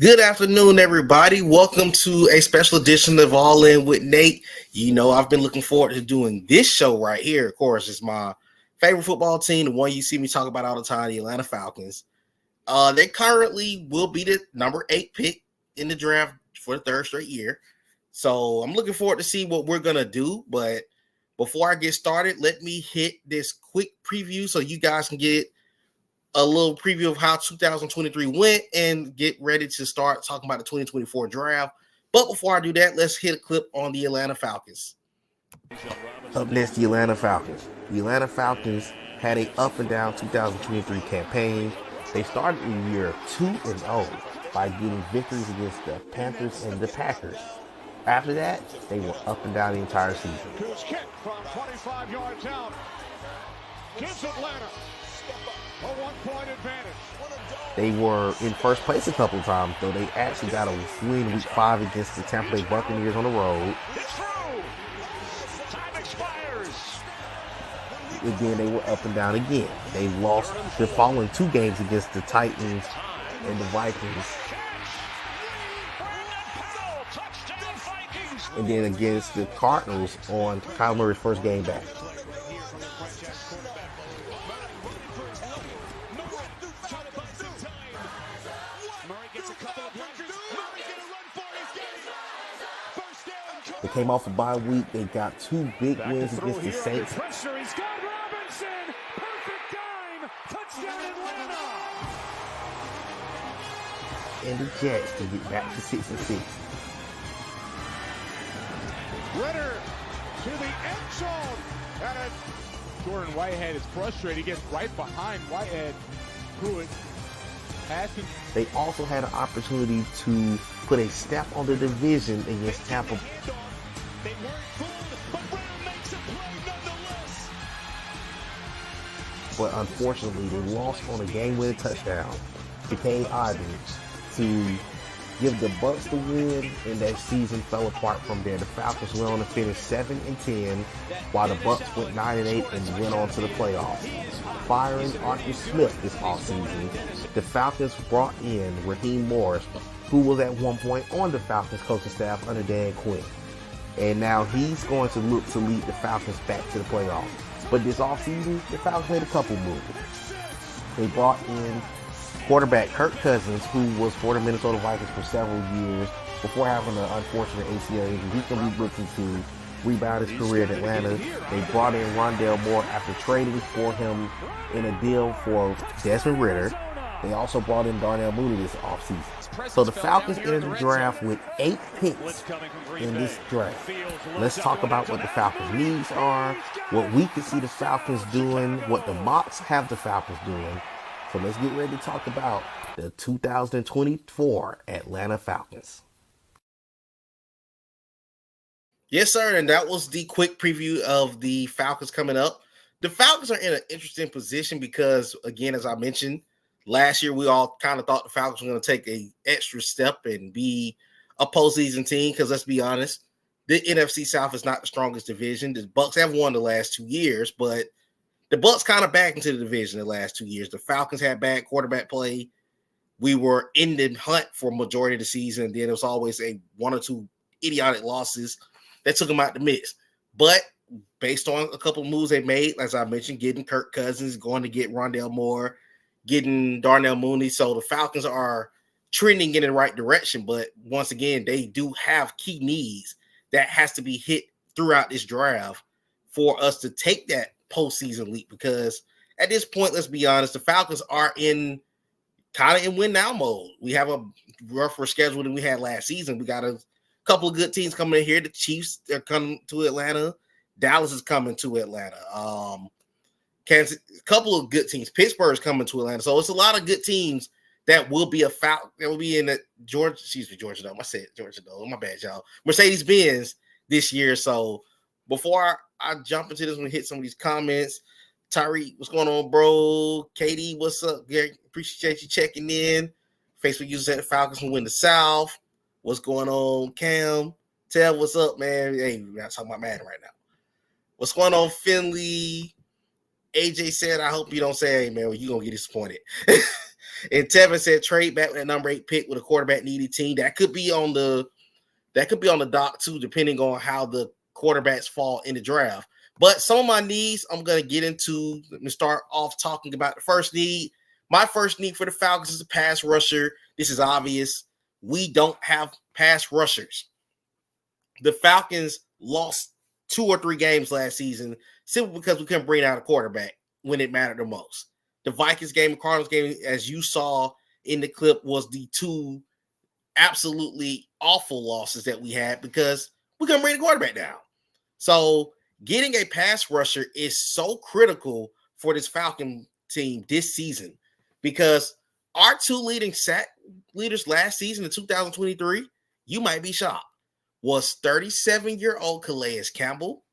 Good afternoon, everybody. Welcome to a special edition of All In with Nate. You know, I've been looking forward to doing this show right here. Of course, it's my favorite football team, the one you see me talk about all the time, the Atlanta Falcons. They currently will be the number 8 pick in the draft for the third straight year. So I'm looking forward to see what we're going to do. But before I get started, let me hit this quick preview so you guys can get a little preview of how 2023 went and get ready to start talking about the 2024 draft. But before I do that, let's hit a clip on the Atlanta Falcons. Up next, the Atlanta Falcons. The Atlanta Falcons had a up and down 2023 campaign. They started the year 2-0 by getting victories against the Panthers and the Packers. After that, they were up and down the entire season. Kick from 25 yards out. Gives Atlanta a 1-point advantage. They were in first place a couple of times, though they actually got a win week 5 against the Tampa Bay Buccaneers on the road. It's through. Time expires. And then they were up and down again. They lost the following 2 games against the Titans and the Vikings. And then against the Cardinals on Kyle Murray's first game back. They came off a bye week. They got 2 big wins against the Saints. Pressure. He's got Robinson. Perfect dime. Touchdown Atlanta. And the Jets to get back to 6-6. Ritter to the end zone. Jordan Whitehead is frustrated. He gets right behind Whitehead. Pruitt passing. They also had an opportunity to put a step on the division against Tampa. They weren't fooled, but Brown makes a play nonetheless. But unfortunately, they lost on a game-winning touchdown to Kane Ivey to give the Bucs the win, and that season fell apart from there. The Falcons went on to finish 7-10, while the Bucs went 9-8 and went on to the playoffs. Firing Arthur Smith this offseason, the Falcons brought in Raheem Morris, who was at one point on the Falcons coaching staff under Dan Quinn. And now he's going to look to lead the Falcons back to the playoffs. But this offseason, the Falcons made a couple moves. They brought in quarterback Kirk Cousins, who was for the Minnesota Vikings for several years before having an unfortunate ACL injury. He's going to be looking to rebound his career in Atlanta. They brought in Rondale Moore after trading for him in a deal for Desmond Ritter. They also brought in Darnell Mooney this offseason. So the Falcons entered the draft with 8 picks in this draft. Let's talk about what the Falcons' needs are, what we can see the Falcons doing, what the mocks have the Falcons doing. So let's get ready to talk about the 2024 Atlanta Falcons. Yes, sir, and that was the quick preview of the Falcons coming up. The Falcons are in an interesting position because, again, as I mentioned, last year we all kind of thought the Falcons were going to take an extra step and be a postseason team because, let's be honest, the NFC South is not the strongest division. The Bucs have won the last 2 years, but the Bucs kind of back into the division the last 2 years. The Falcons had bad quarterback play. We were in the hunt for a majority of the season. Then it was always a 1 or 2 idiotic losses that took them out the mix. But based on a couple of moves they made, as I mentioned, getting Kirk Cousins, going to get Rondale Moore, getting Darnell Mooney. So the Falcons are trending in the right direction. But once again, they do have key needs that has to be hit throughout this draft for us to take that postseason leap. Because at this point, let's be honest, the Falcons are in kind of in win now mode. We have a rougher schedule than we had last season. We got a couple of good teams coming in here. The Chiefs are coming to Atlanta. Dallas is coming to Atlanta. Kansas, a couple of good teams. Pittsburgh is coming to Atlanta. So it's a lot of good teams that will be that will be in the Georgia Dome. I said Georgia Dome. My bad, y'all. Mercedes-Benz this year. So before I jump into this one, hit some of these comments. Tyreek, what's going on, bro? Katie, what's up? Gary, appreciate you checking in. Facebook users at the Falcons will win the South. What's going on, Cam? Tell what's up, man. Hey, we're not talking about Madden right now. What's going on, Finley? AJ said, I hope you don't say, hey, man, well, you're going to get disappointed. And Tevin said trade back with that number 8 pick with a quarterback needy team. That could be on the dock too, depending on how the quarterbacks fall in the draft. But some of my needs I'm gonna get into. Let me start off talking about the first need. My first need for the Falcons is a pass rusher. This is obvious. We don't have pass rushers. The Falcons lost 2 or 3 games last season simply because we couldn't bring out a quarterback when it mattered the most. The Vikings game and Cardinals game, as you saw in the clip, was the 2 absolutely awful losses that we had because we couldn't bring the quarterback down. So getting a pass rusher is so critical for this Falcon team this season because our 2 leading sack leaders last season in 2023, you might be shocked, was 37-year-old Calais Campbell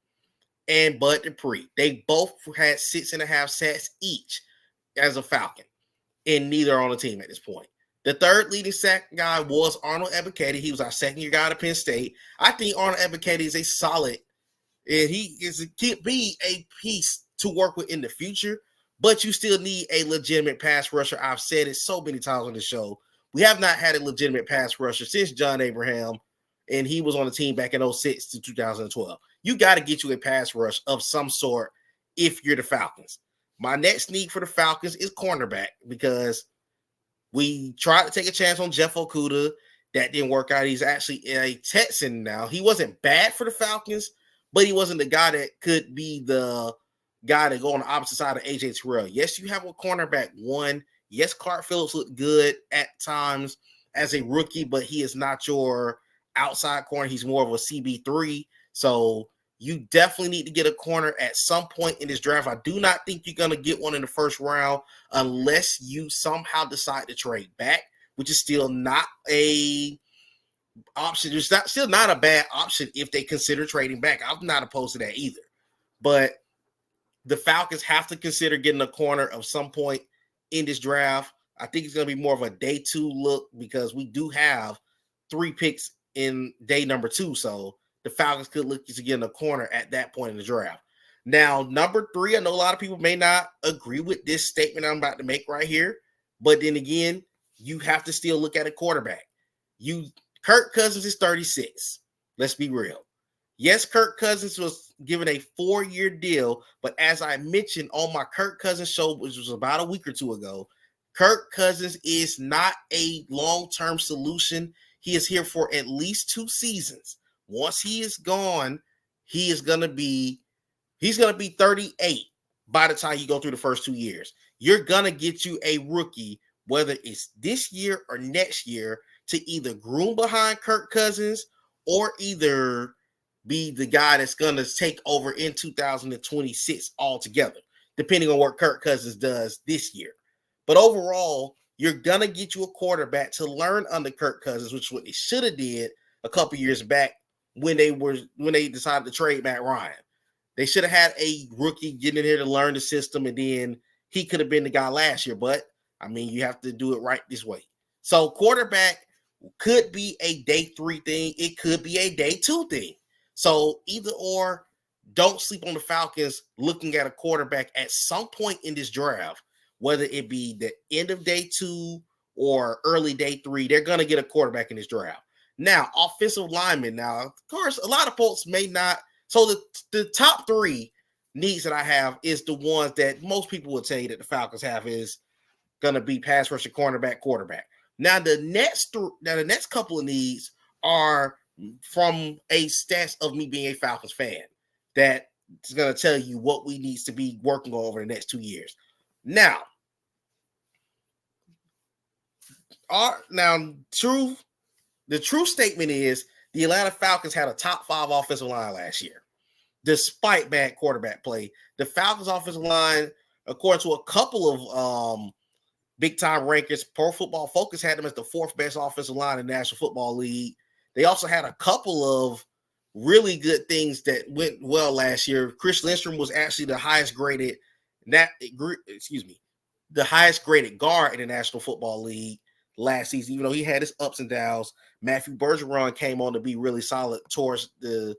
and Bud Dupree. They both had 6.5 sacks each as a Falcon, and neither are on the team at this point. The third leading sack guy was Arnold Ebiketie. He was our second-year guy at Penn State. I think Arnold Ebiketie is a solid, and he can be a piece to work with in the future, but you still need a legitimate pass rusher. I've said it so many times on the show. We have not had a legitimate pass rusher since John Abraham, and he was on the team back in 2006 to 2012. You got to get you a pass rush of some sort if you're the Falcons. My next need for the Falcons is cornerback because we tried to take a chance on Jeff Okudah. That didn't work out. He's actually a Texan now. He wasn't bad for the Falcons, but he wasn't the guy that could be the guy to go on the opposite side of A.J. Terrell. Yes, you have a cornerback 1. Yes, Clark Phillips looked good at times as a rookie, but he is not your outside corner. He's more of a CB3. So you definitely need to get a corner at some point in this draft. I do not think you're going to get one in the first round unless you somehow decide to trade back, which is still not a option. It's still not a bad option if they consider trading back. I'm not opposed to that either. But the Falcons have to consider getting a corner of some point in this draft. I think it's going to be more of a day 2 look because we do have 3 picks in day number 2. So the Falcons could look to get in a corner at that point in the draft. Now, number 3, I know a lot of people may not agree with this statement I'm about to make right here, but then again, you have to still look at a quarterback. Kirk Cousins is 36. Let's be real. Yes, Kirk Cousins was given a 4-year deal, but as I mentioned on my Kirk Cousins show, which was about a week or 2 ago, Kirk Cousins is not a long-term solution. He is here for at least 2 seasons. Once he is gone, he's going to be 38 by the time you go through the first 2 years. You're going to get you a rookie, whether it's this year or next year, to either groom behind Kirk Cousins or either be the guy that's going to take over in 2026 altogether, depending on what Kirk Cousins does this year. But overall, you're going to get you a quarterback to learn under Kirk Cousins, which is what they should have did a couple years back when they decided to trade Matt Ryan. They should have had a rookie get in here to learn the system, and then he could have been the guy last year. But, I mean, you have to do it right this way. So quarterback could be a day 3 thing. It could be a day 2 thing. So either or, don't sleep on the Falcons looking at a quarterback at some point in this draft, whether it be the end of day 2 or early day 3. They're going to get a quarterback in this draft. Now, offensive linemen. Now, of course, a lot of folks may not. So the top 3 needs that I have is the ones that most people will tell you that the Falcons have is going to be pass rusher, cornerback, quarterback. Now, the next couple of needs are from a stats of me being a Falcons fan that is going to tell you what we need to be working on over the next 2 years. Now, the true statement is the Atlanta Falcons had a top 5 offensive line last year, despite bad quarterback play. The Falcons offensive line, according to a couple of big-time rankings, Pro Football Focus had them as the 4th best offensive line in the National Football League. They also had a couple of really good things that went well last year. Chris Lindstrom was actually the highest graded guard in the National Football League last season, even though he had his ups and downs. Matthew Bergeron came on to be really solid towards the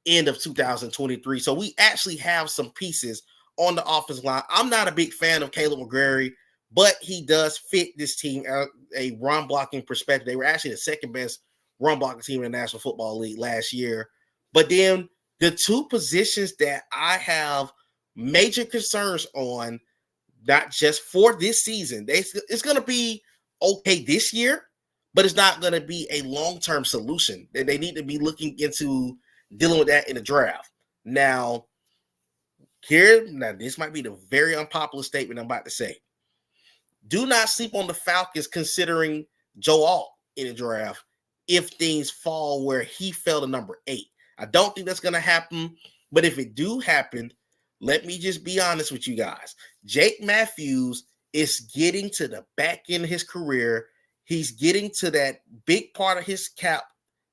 end of 2023. So we actually have some pieces on the offensive line. I'm not a big fan of Caleb McGrary, but he does fit this team at a run blocking perspective. They were actually the second best run blocking team in the National Football League last year. But then the two positions that I have major concerns on, not just for this season, it's going to be okay this year, but it's not going to be a long-term solution. They need to be looking into dealing with that in the draft. Now, this might be the very unpopular statement I'm about to say. Do not sleep on the Falcons considering Joe Alt in the draft if things fall where he fell to number 8. I don't think that's going to happen, but if it do happen, let me just be honest with you guys. Jake Matthews is getting to the back end of his career. He's getting to that big part of his cap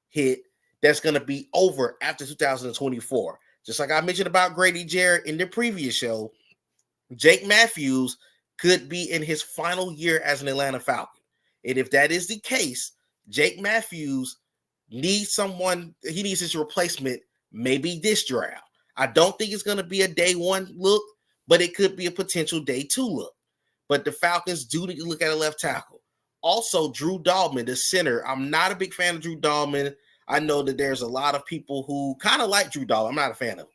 hit that's going to be over after 2024. Just like I mentioned about Grady Jarrett in the previous show, Jake Matthews could be in his final year as an Atlanta Falcon. And if that is the case, Jake Matthews needs someone, he needs his replacement, maybe this draft. I don't think it's going to be a day one look, but it could be a potential day two look. But the Falcons do need to look at a left tackle. Also, Drew Dalman, the center. I'm not a big fan of Drew Dalman. I know that there's a lot of people who kind of like Drew Dalman. I'm not a fan of him.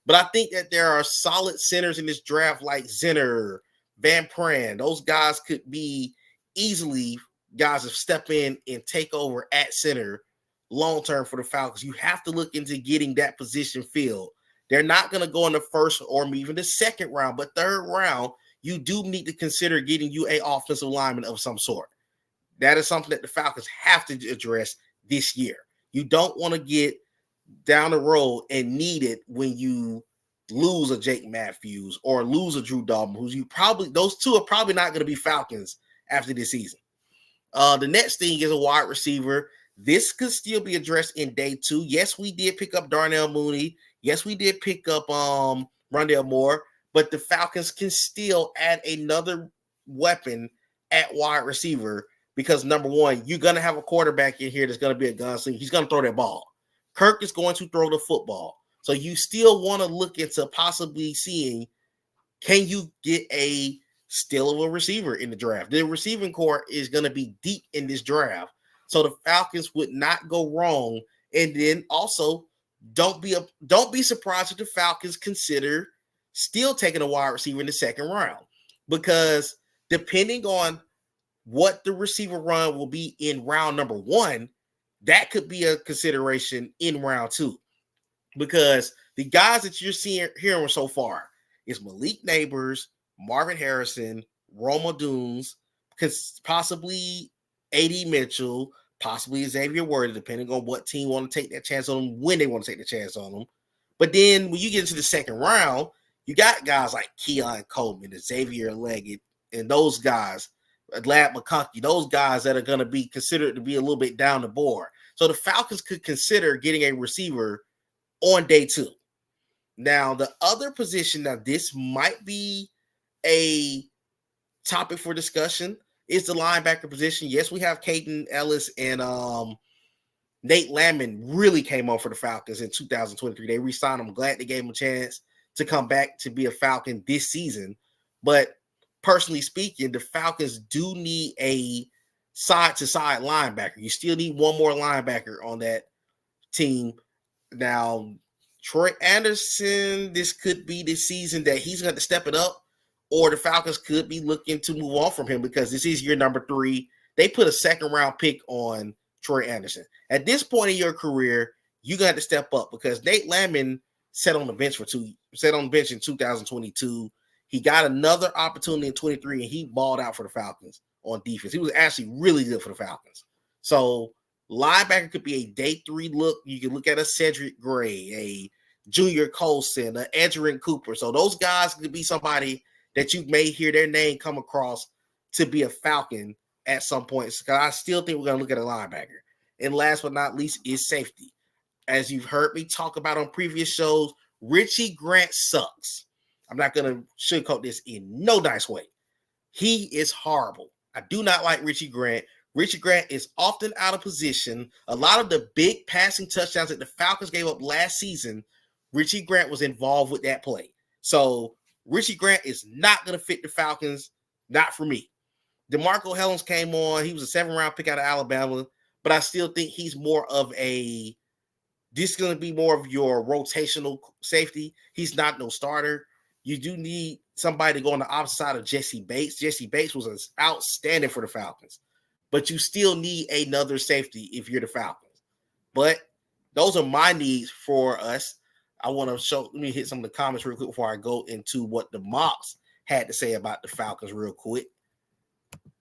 But I think that there are solid centers in this draft like Zinner, Van Pran. Those guys could be easily guys that step in and take over at center long-term for the Falcons. You have to look into getting that position filled. They're not going to go in the first or even the second round, but third round, you do need to consider getting you an offensive lineman of some sort. That is something that the Falcons have to address this year. You don't want to get down the road and need it when you lose a Jake Matthews or lose a Drew Dalman, those two are probably not going to be Falcons after this season. The next thing is a wide receiver. This could still be addressed in day two. Yes, we did pick up Darnell Mooney. Yes, we did pick up Rondale Moore, but the Falcons can still add another weapon at wide receiver because, number one, you're going to have a quarterback in here that's going to be a gunslinger. He's going to throw that ball. Kirk is going to throw the football. So you still want to look into possibly seeing, can you get a steal of a receiver in the draft? The receiving core is going to be deep in this draft. So the Falcons would not go wrong. And then also, don't be surprised if the Falcons consider still taking a wide receiver in the second round, because depending on what the receiver run will be in round number 1, that could be a consideration in round 2, because the guys that you're hearing so far is Malik Neighbors, Marvin Harrison, Roma Dunes, possibly A.D. Mitchell, possibly Xavier Worthy, depending on what team want to take that chance on him, when they want to take the chance on him. But then when you get into the second round, you got guys like Keon Coleman and Xavier Leggett and those guys, Lad McConkey, those guys that are going to be considered to be a little bit down the board. So the Falcons could consider getting a receiver on day 2. Now, the other position, now this might be a topic for discussion, is the linebacker position. Yes, we have Caden Ellis and Nate Landman really came on for the Falcons in 2023. They re-signed him. Glad they gave him a chance to come back to be a Falcon this season. But personally speaking, the Falcons do need a side-to-side linebacker. You still need one more linebacker on that team. Now, Troy Anderson, this could be the season that he's going to step it up, or the Falcons could be looking to move on from him because this is year number 3. They put a second-round pick on Troy Anderson. At this point in your career, you got to step up because Nate Landman sat on the bench in 2022. He got another opportunity in 23, and he balled out for the Falcons on defense. He was actually really good for the Falcons. So linebacker could be a day 3 look. You can look at a Cedric Gray, a Junior Colson, an Edgerrin Cooper. So those guys could be somebody that you may hear their name come across to be a Falcon at some point. Because I still think we're going to look at a linebacker. And last but not least is safety. As you've heard me talk about on previous shows, Richie Grant sucks. I'm not going to sugarcoat this in no nice way. He is horrible. I do not like Richie Grant. Richie Grant is often out of position. A lot of the big passing touchdowns that the Falcons gave up last season, Richie Grant was involved with that play. So Richie Grant is not going to fit the Falcons Not for me. DeMarco Hellams came on. He was a 7th round pick out of Alabama, but I still think he's more of a this is going to be more of your rotational safety. He's not no starter. You do need somebody to go on the opposite side of Jesse Bates. Jesse Bates was outstanding for the Falcons, but you still need another safety if you're the Falcons. But those are my needs for us. I want to show, let me hit some of the comments real quick before I go into what the mocks had to say about the Falcons real quick.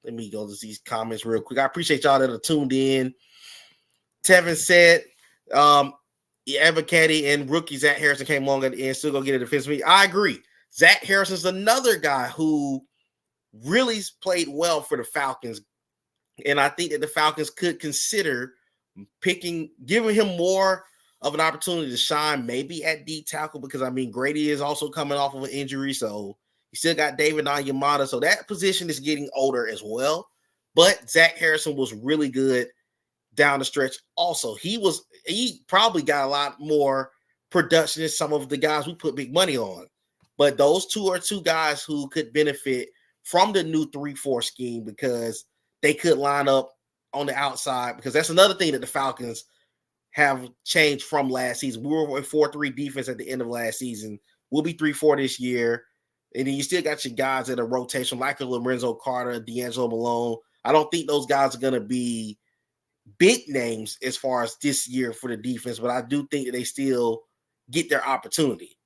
Let me go to these comments real quick. I appreciate y'all that are tuned in. Tevin said, Evan Caddy and rookie Zach Harrison came along at the end, still gonna get a defensive. I agree. Zach Harrison's another guy who really played well for the Falcons, and I think that the Falcons could consider giving him more of an opportunity to shine, maybe at D tackle, because I mean Grady is also coming off of an injury, so you still got David Onyemata, so that position is getting older as well. But Zach Harrison was really good down the stretch. Also, he probably got a lot more production than some of the guys we put big money on. But those two are two guys who could benefit from the new 3-4 scheme because they could line up on the outside, because that's another thing that the Falcons have changed from last season. We were a 4-3 defense at the end of last season. We'll be 3-4 this year. And then you still got your guys that are rotation, like Lorenzo Carter, D'Angelo Malone. I don't think those guys are going to be big names as far as this year for the defense, but I do think that they still get their opportunity.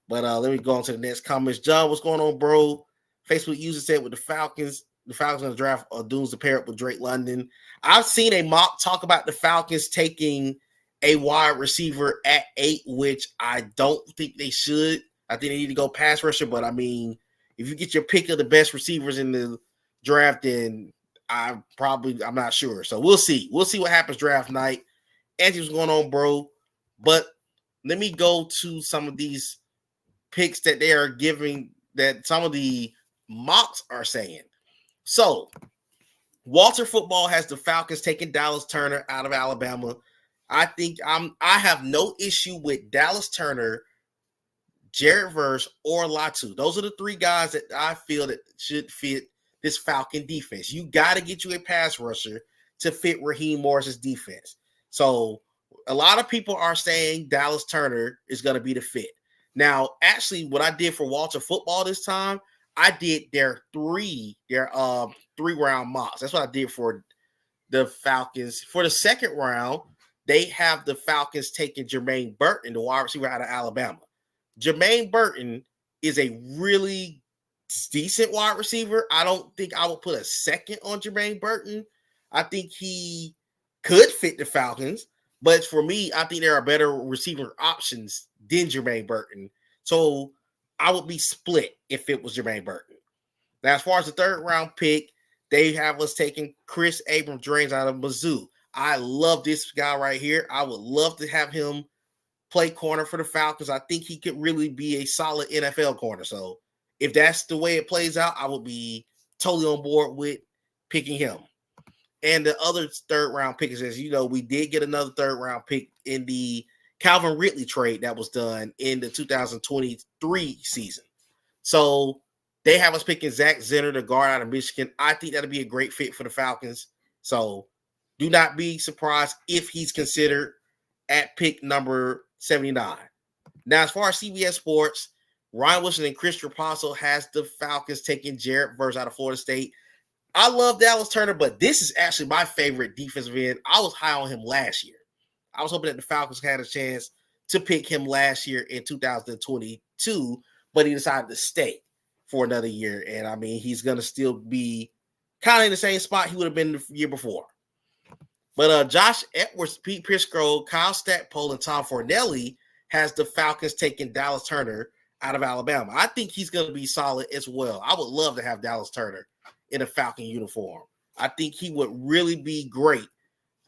But let me go on to the next comments. John, what's going on, bro? Facebook user said with the Falcons going to draft Dunes to pair up with Drake London. I've seen a mock talk about the Falcons taking a wide receiver at 8, which I don't think they should. I think they need to go pass rusher, but I mean, if you get your pick of the best receivers in the draft, then I'm not sure. So we'll see. We'll see what happens draft night. Anthony, what's going on, bro? But let me go to some of these picks that they are giving, that some of the mocks are saying. So Walter Football has the Falcons taking Dallas Turner out of Alabama. I think I have no issue with Dallas Turner, Jared Verse, or Latu. Those are the 3 guys that I feel that should fit this Falcon defense. You got to get you a pass rusher to fit Raheem Morris's defense. So a lot of people are saying Dallas Turner is going to be the fit. Now, actually, what I did for Walter Football this time, I did their 3-round mocks. That's what I did for the Falcons. For the second round, they have the Falcons taking Jermaine Burton, the wide receiver out of Alabama. Jermaine Burton is a really decent wide receiver. I don't think I would put a second on Jermaine Burton. I think he could fit the Falcons, but for me, I think there are better receiver options than Jermaine Burton. So I would be split if it was Jermaine Burton. Now, as far as the 3rd round pick, they have us taking Chris Abrams-Drains out of Mizzou. I love this guy right here. I would love to have him play corner for the Falcons. I think he could really be a solid NFL corner. So if that's the way it plays out, I would be totally on board with picking him. And the other 3rd round pick is, as you know, we did get another 3rd round pick in the Calvin Ridley trade that was done in the 2023 season. So they have us picking Zach Zenner, the guard out of Michigan. I think that'll be a great fit for the Falcons. So do not be surprised if he's considered at pick number 79. Now, as far as CBS Sports, Ryan Wilson and Chris Trapasso has the Falcons taking Jared Verse out of Florida State. I love Dallas Turner, but this is actually my favorite defensive end. I was high on him last year. I was hoping that the Falcons had a chance to pick him last year in 2022, but he decided to stay for another year. And I mean, he's going to still be kind of in the same spot he would have been the year before. But Josh Edwards, Pete Prisco, Kyle Stackpole, and Tom Fornelli has the Falcons taking Dallas Turner out of Alabama. I think he's going to be solid as well. I would love to have Dallas Turner in a Falcon uniform. I think he would really be great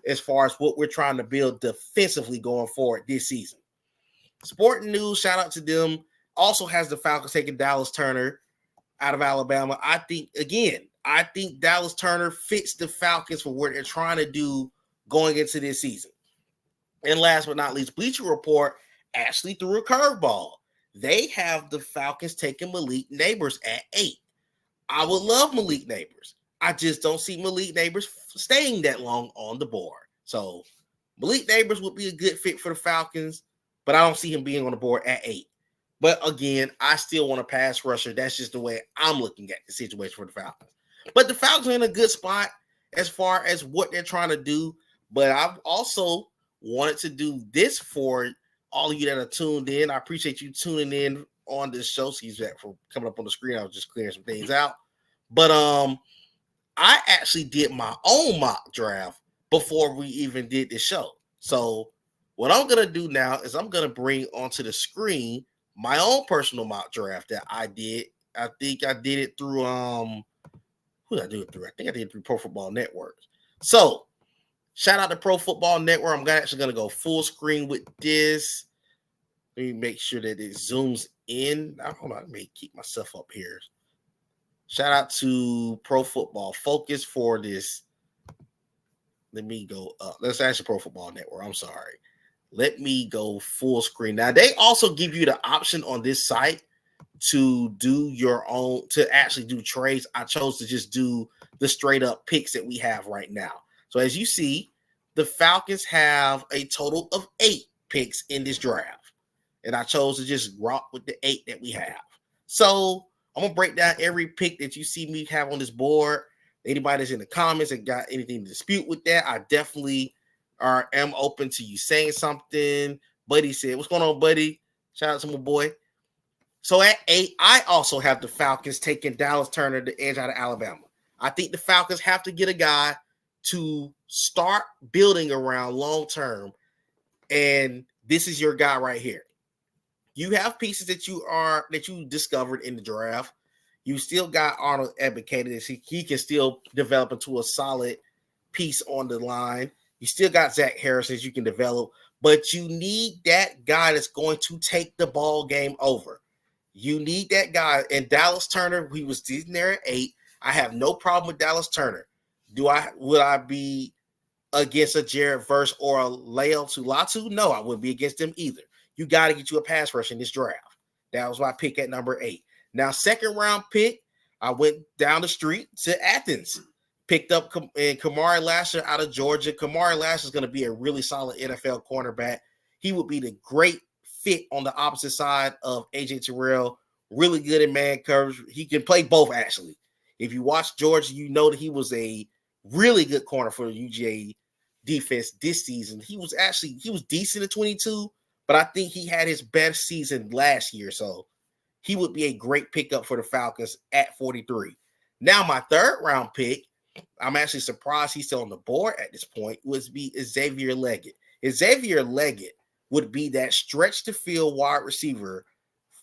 as far as what we're trying to build defensively going forward this season. Sporting News, shout out to them, also has the Falcons taking Dallas Turner out of Alabama. I think Dallas Turner fits the Falcons for what they're trying to do going into this season. And last but not least, Bleacher Report actually threw a curveball. They have the Falcons taking Malik Neighbors at 8. I would love Malik Neighbors. I just don't see Malik Neighbors staying that long on the board. So Malik Neighbors would be a good fit for the Falcons, but I don't see him being on the board at 8. But again, I still want a pass rusher. That's just the way I'm looking at the situation for the Falcons. But the Falcons are in a good spot as far as what they're trying to do. But I've also wanted to do this for all of you that are tuned in. I appreciate you tuning in on this show. Excuse me for coming up on the screen. I was just clearing some things out. But I actually did my own mock draft before we even did this show. So what I'm going to do now is I'm going to bring onto the screen my own personal mock draft that I did. I think I did it through who did I do it through? I think I did it through Pro Football Network. So shout out to Pro Football Network. I'm actually going to go full screen with this. Let me make sure that it zooms in. Hold on, let me keep myself up here. Shout out to Pro Football Focus for this. Let me go up. Let's actually Pro Football Network. I'm sorry. Let me go full screen. Now, they also give you the option on this site to do your own, to actually do trades. I chose to just do the straight up picks that we have right now. So as you see, the Falcons have a total of 8 picks in this draft. And I chose to just rock with the 8 that we have. So I'm going to break down every pick that you see me have on this board. Anybody that's in the comments and got anything to dispute with that, I definitely am open to you saying something. Buddy said, what's going on, buddy? Shout out to my boy. So at 8, I also have the Falcons taking Dallas Turner, the edge out of Alabama. I think the Falcons have to get a guy to start building around long term. And this is your guy right here. You have pieces that you discovered in the draft. You still got Arnold advocated. He can still develop into a solid piece on the line. You still got Zach Harrison you can develop, but you need that guy that's going to take the ball game over. You need that guy. And Dallas Turner, he was sitting there at 8. I have no problem with Dallas Turner. Would I be against a Jared Verse or a Leo Tulatu? No, I wouldn't be against them either. You got to get you a pass rush in this draft. That was my pick at number 8. Now, second round pick, I went down the street to Athens. Picked up Kamari Lasher out of Georgia. Kamari Lasher is going to be a really solid NFL cornerback. He would be the great fit on the opposite side of A.J. Terrell. Really good in man coverage. He can play both, actually. If you watch Georgia, you know that he was a really good corner for the UGA defense this season. He was decent at 22, but I think he had his best season last year. So he would be a great pickup for the Falcons at 43. Now, my third round pick, I'm actually surprised he's still on the board at this point, would be Xavier Leggett. Xavier Leggett would be that stretch to field wide receiver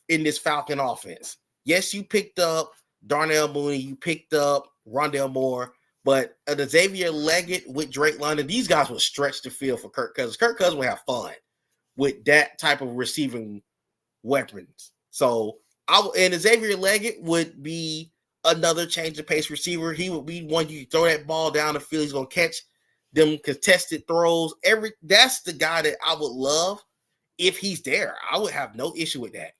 in this Falcon offense. Yes, you picked up Darnell Mooney, you picked up Rondell Moore, but Xavier Leggett with Drake London, these guys would stretch the field for Kirk Cousins. Kirk Cousins would have fun with that type of receiving weapons. So, Xavier Leggett would be another change of pace receiver. He would be one you throw that ball down the field. He's going to catch them contested throws. That's the guy that I would love if he's there. I would have no issue with that.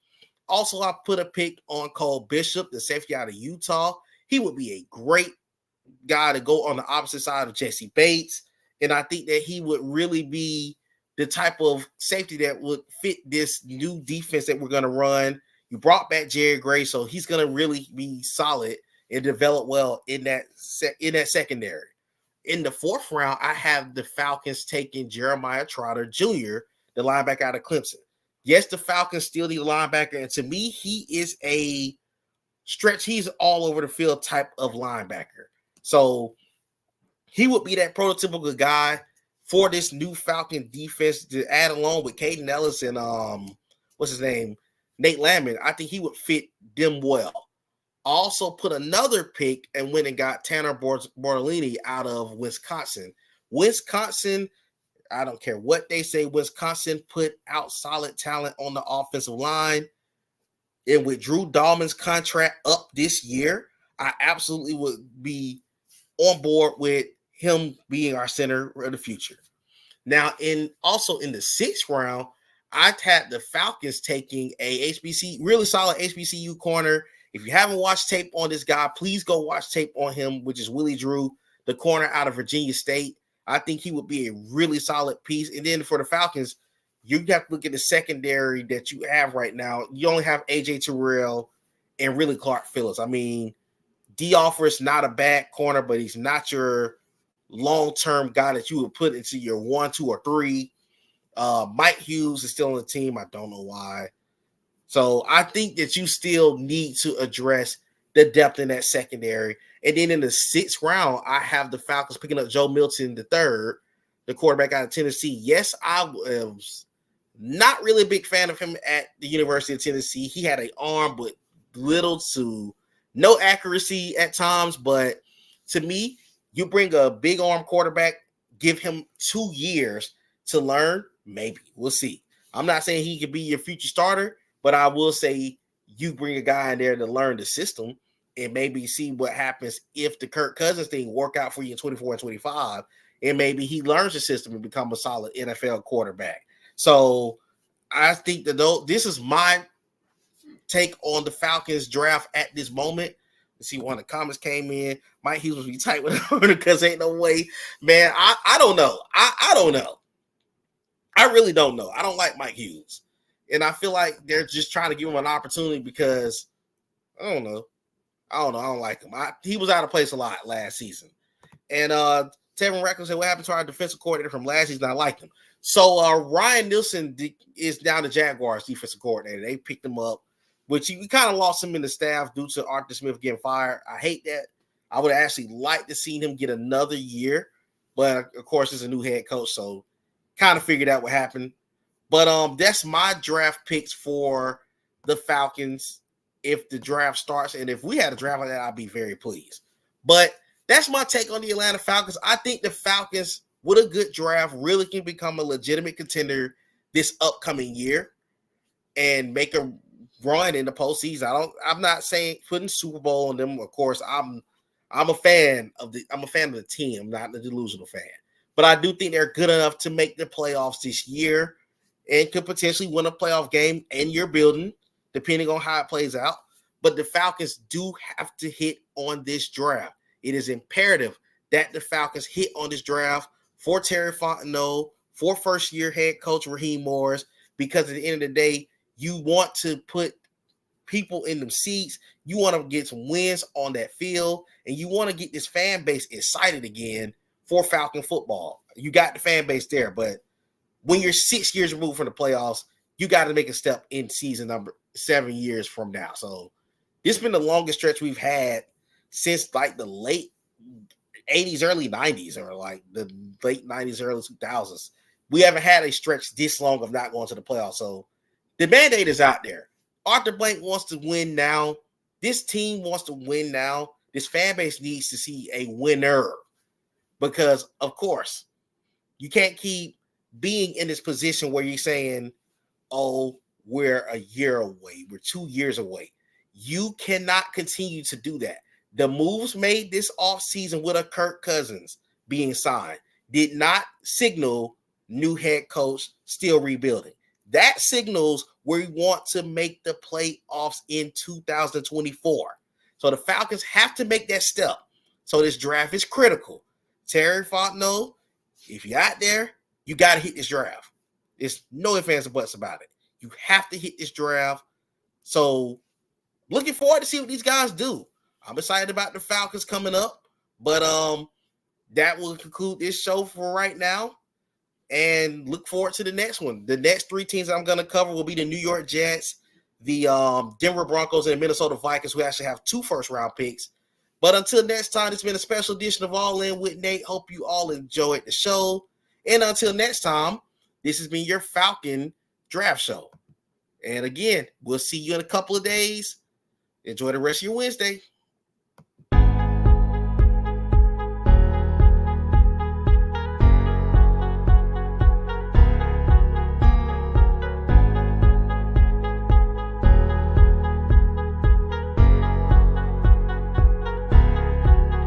Also, I put a pick on Cole Bishop, the safety out of Utah. He would be a great guy to go on the opposite side of Jesse Bates. And I think that he would really be the type of safety that would fit this new defense that we're going to run. You brought back Jared Gray, so he's going to really be solid and develop well in that secondary. In the fourth round, I have the Falcons taking Jeremiah Trotter Jr., the linebacker out of Clemson. Yes, the Falcons still need a linebacker, and to me, he is a stretch. He's all over the field type of linebacker. So he would be that prototypical guy for this new Falcon defense to add along with Caden Ellis and Nate Landman. I think he would fit them well. Also put another pick and went and got Tanner Bortolini out of Wisconsin. Wisconsin, I don't care what they say, Wisconsin put out solid talent on the offensive line. And with Drew Dahlman's contract up this year, I absolutely would be on board with him being our center of the future. Now, in the 6th round, I had the Falcons taking a really solid HBCU corner If you haven't watched tape on this guy, please go watch tape on him, which is Willie Drew, the corner out of Virginia State. I think he would be a really solid piece. And then for the Falcons, you have to look at the secondary that you have right now. You only have A.J. Terrell and really Clark Phillips. I mean, D. Offer's not a bad corner, but he's not your long-term guy that you would put into your 1, 2, or 3. Mike Hughes is still on the team. I don't know why. So I think that you still need to address the depth in that secondary. And then in the 6th round, I have the Falcons picking up Joe Milton III, the quarterback out of Tennessee. Yes, I was not really a big fan of him at the University of Tennessee. He had an arm with little to no accuracy at times. But to me, you bring a big arm quarterback, give him 2 years to learn, maybe. We'll see. I'm not saying he could be your future starter, but I will say you bring a guy in there to learn the system and maybe see what happens if the Kirk Cousins thing work out for you in 24 and 25, and maybe he learns the system and become a solid NFL quarterback. So I think that this is my take on the Falcons draft at this moment. Let's see, one of the comments came in. Mike Hughes will be tight with him because ain't no way. Man, I don't know. I don't know. I really don't know. I don't like Mike Hughes. And I feel like they're just trying to give him an opportunity because, I don't know. I don't like him. He was out of place a lot last season. And Tevin Reckless said, what happened to our defensive coordinator from last season? I liked him. So Ryan Nielsen is now the Jaguars defensive coordinator. They picked him up, which we kind of lost him in the staff due to Arthur Smith getting fired. I hate that. I would actually like to see him get another year. But, of course, he's a new head coach, so kind of figured out what happened. But that's my draft picks for the Falcons if the draft starts. And if we had a draft like that, I'd be very pleased. But that's my take on the Atlanta Falcons. I think the Falcons, with a good draft, really can become a legitimate contender this upcoming year and make a run in the postseason. I'm not saying putting Super Bowl on them. Of course, I'm a fan of the team. I'm not a delusional fan. But I do think they're good enough to make the playoffs this year and could potentially win a playoff game in your building, depending on how it plays out. But the Falcons do have to hit on this draft. It is imperative that the Falcons hit on this draft for Terry Fontenot, for first-year head coach Raheem Morris, because at the end of the day, you want to put people in them seats. You want to get some wins on that field, and you want to get this fan base excited again for Falcon football. You got the fan base there, but when you're 6 years removed from the playoffs, you got to make a step in season number 7 years from now. So this has been the longest stretch we've had since like the late 80s, early 90s, or like the late 90s, early 2000s. We haven't had a stretch this long of not going to the playoffs. So the Band-Aid is out there. Arthur Blank wants to win now. This team wants to win now. This fan base needs to see a winner because, of course, you can't keep being in this position where you're saying, oh, we're a year away. We're 2 years away. You cannot continue to do that. The moves made this offseason with a Kirk Cousins being signed did not signal new head coach still rebuilding. That signals we want to make the playoffs in 2024. So the Falcons have to make that step. So this draft is critical. Terry Fontenot, if you're out there, you got to hit this draft. There's no ifs, ands, or buts about it. You have to hit this draft. So looking forward to see what these guys do. I'm excited about the Falcons coming up. But that will conclude this show for right now. And look forward to the next one. The next 3 teams I'm going to cover will be the New York Jets, the Denver Broncos, and the Minnesota Vikings, who actually have 2 first-round picks. But until next time, it's been a special edition of All In with Nate. Hope you all enjoyed the show. And until next time, this has been your Falcon Draft Show. And again, we'll see you in a couple of days. Enjoy the rest of your Wednesday.